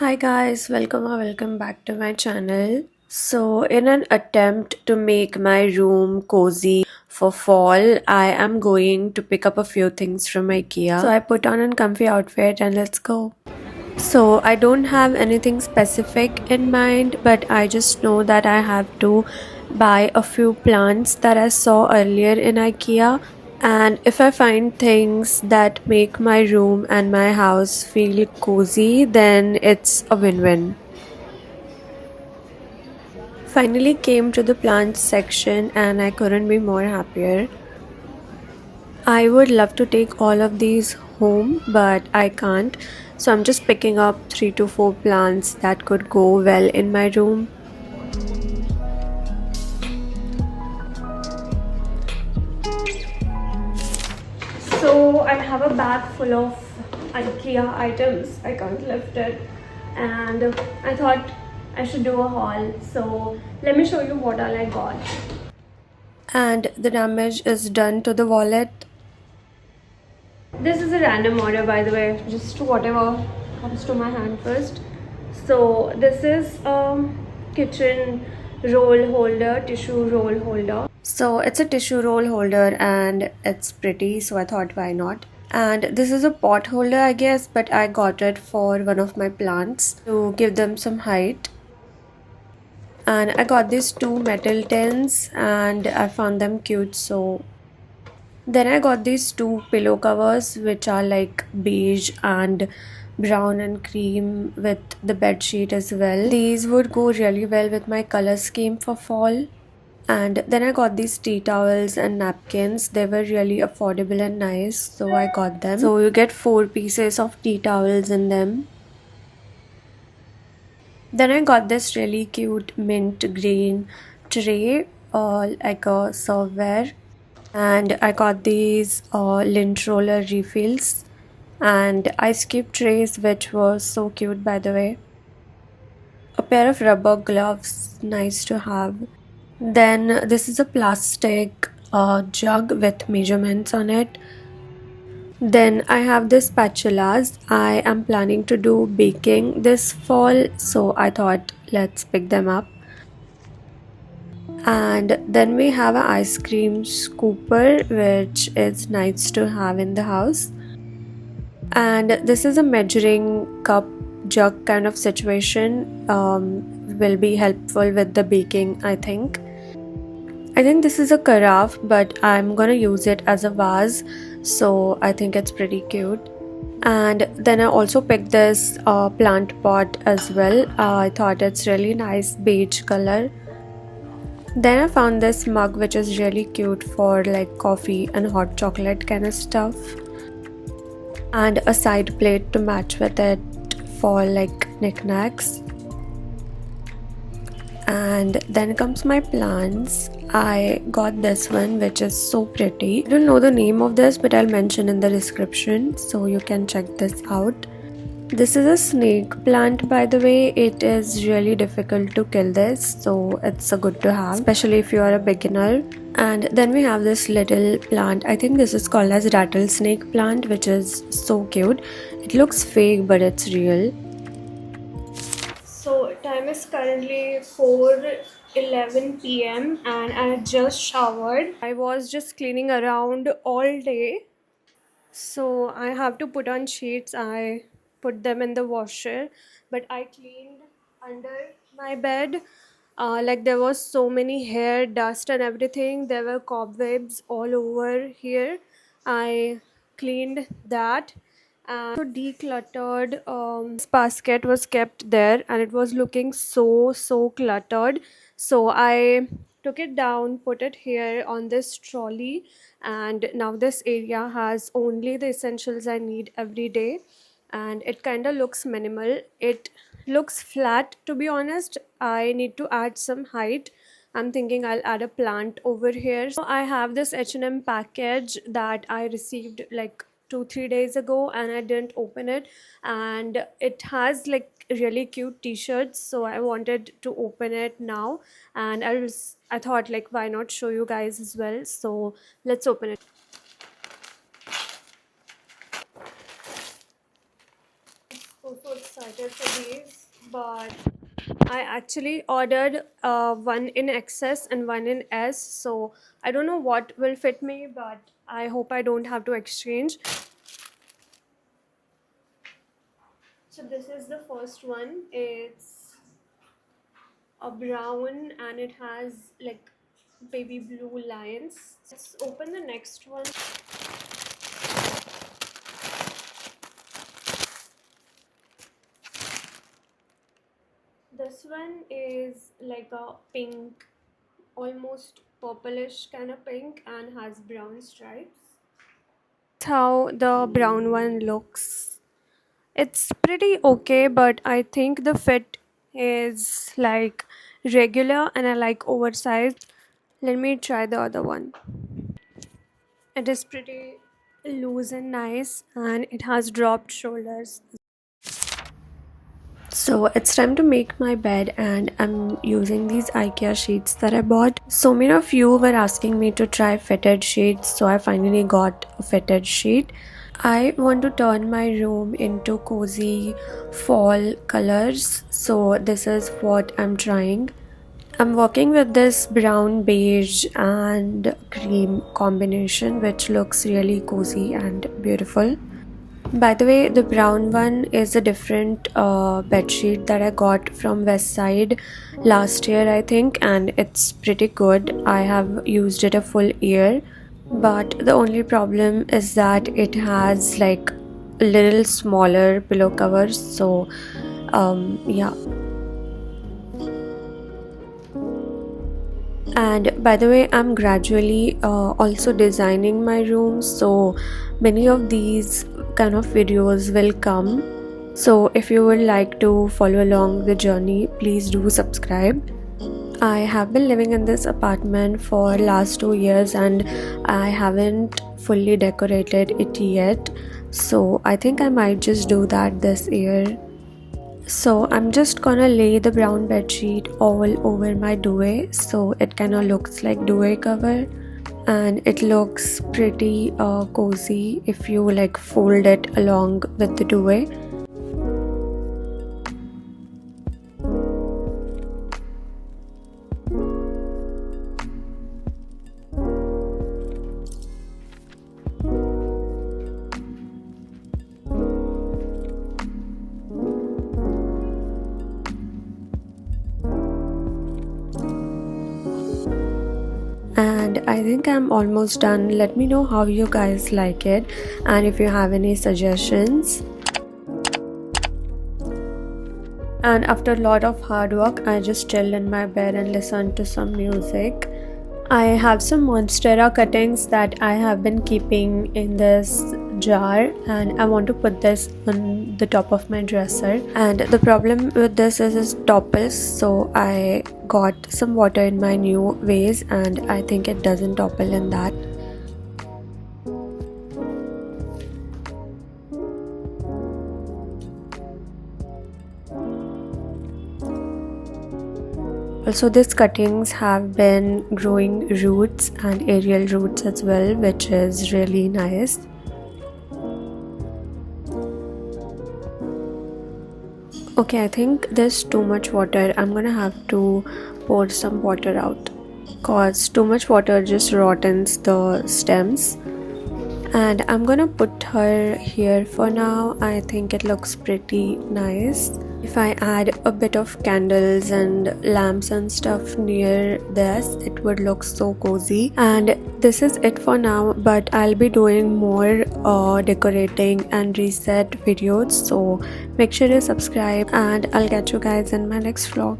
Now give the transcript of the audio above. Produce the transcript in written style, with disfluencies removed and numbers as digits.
Hi guys, welcome or welcome back to my channel. So, in an attempt to make my room cozy for fall, I am going to pick up a few things from IKEA. So, I put on a comfy outfit and let's go. So, I don't have anything specific in mind, but I just know that I have to buy a few plants that I saw earlier in IKEA. And if I find things that make my room and my house feel cozy, then it's a win win. Finally came to the plants section and I couldn't be more happier. I would love to take all of these home, but I can't. So I'm just picking up 3 to 4 plants that could go well in my room. So I have a bag full of IKEA items. I can't lift it, and I thought I should do a haul. So let me show you what all I got. And the damage is done to the wallet. This is a random order, by the way, just whatever comes to my hand first. So this is a kitchen roll holder, tissue roll holder. So it's a tissue roll holder and it's pretty, so I thought why not. And this is a pot holder, I guess, but I got it for one of my plants to give them some height. And I got these two metal tins and I found them cute, so then I got these two pillow covers which are like beige and brown and cream with the bed sheet as well. These would go really well with my color scheme for fall. And then I got these tea towels and napkins. They were really affordable and nice, so I got them. So you get 4 pieces of tea towels in them. Then I got this really cute mint green tray, like a serveware. And I got these lint roller refills and ice cube trays, which was so cute, by the way. A pair of rubber gloves, nice to have. Then this is a plastic jug with measurements on it. Then I have this spatulas. I am planning to do baking this fall, so I thought let's pick them up. And then we have an ice cream scooper, which is nice to have in the house. And this is a measuring cup jug kind of situation. Will be helpful with the baking, I think. I think this is a carafe, but I'm gonna use it as a vase, so I think it's pretty cute. And then I also picked this plant pot as well. I thought it's really nice beige color. Then I found this mug which is really cute for like coffee and hot chocolate kind of stuff. And a side plate to match with it for like knickknacks. And then comes my plants. I got this one which is so pretty. I don't know the name of this, but I'll mention in the description so you can check this out. This is a snake plant, by the way. It is really difficult to kill this, so it's a good to have, especially if you are a beginner. And then we have this little plant. I think this is called as rattlesnake plant, which is so cute. It looks fake, but it's real. So time is currently 4:11 p.m. and I just showered. I was just cleaning around all day, so I have to put on sheets. I put them in the washer, but I cleaned under my bed. Like there was so many hair, dust, and everything. There were cobwebs all over here. I cleaned that and also decluttered. This basket was kept there and it was looking so cluttered. So I took it down, put it here on this trolley, and now this area has only the essentials I need every day. And it kind of looks minimal. It looks flat, to be honest. I need to add some height. I'm thinking I'll add a plant over here. So I have this H&M package that I received like 2-3 days ago and I didn't open it, and it has like really cute t-shirts, so I wanted to open it now. And I thought like why not show you guys as well, so let's open it. so excited for these, but I actually ordered one in XS and one in S, so I don't know what will fit me, but I hope I don't have to exchange. So this is the first one. It's a brown and it has like baby blue lines. Let's open the next one. This one is like a pink, almost purplish kind of pink and has brown stripes. That's how the brown one looks. It's pretty okay, but I think the fit is like regular and I like oversized. Let me try the other one. It is pretty loose and nice and it has dropped shoulders. So it's time to make my bed and I'm using these IKEA sheets that I bought. So many of you were asking me to try fitted sheets, so I finally got a fitted sheet. I want to turn my room into cozy fall colors, so this is what I'm trying. I'm working with this brown, beige and cream combination which looks really cozy and beautiful. By the way, the brown one is a different bedsheet that I got from West Side last year, I think, and it's pretty good. I have used it a full year, but the only problem is that it has like a little smaller pillow covers. So, yeah. And by the way, I'm gradually also designing my room, so many of these kind of videos will come. So if you would like to follow along the journey, please do subscribe. I have been living in this apartment for last 2 years and I haven't fully decorated it yet, so I think I might just do that this year. So I'm just gonna lay the brown bedsheet all over my duvet so it kind of looks like duvet cover, and it looks pretty cozy if you like fold it along with the duvet. And I think I'm almost done. Let me know how you guys like it and if you have any suggestions. And after a lot of hard work, I just chilled in my bed and listened to some music. I have some monstera cuttings that I have been keeping in this jar and I want to put this on the top of my dresser, and the problem with this is it topples, so I got some water in my new vase and I think it doesn't topple in that. Also, these cuttings have been growing roots and aerial roots as well, which is really nice. Okay, I think there's too much water. I'm gonna have to pour some water out cause too much water just rottens the stems. And I'm gonna put her here for now. I think it looks pretty nice. If I add a bit of candles and lamps and stuff near this, it would look so cozy. And this is it for now, but I'll be doing more decorating and reset videos, so make sure you subscribe and I'll catch you guys in my next vlog.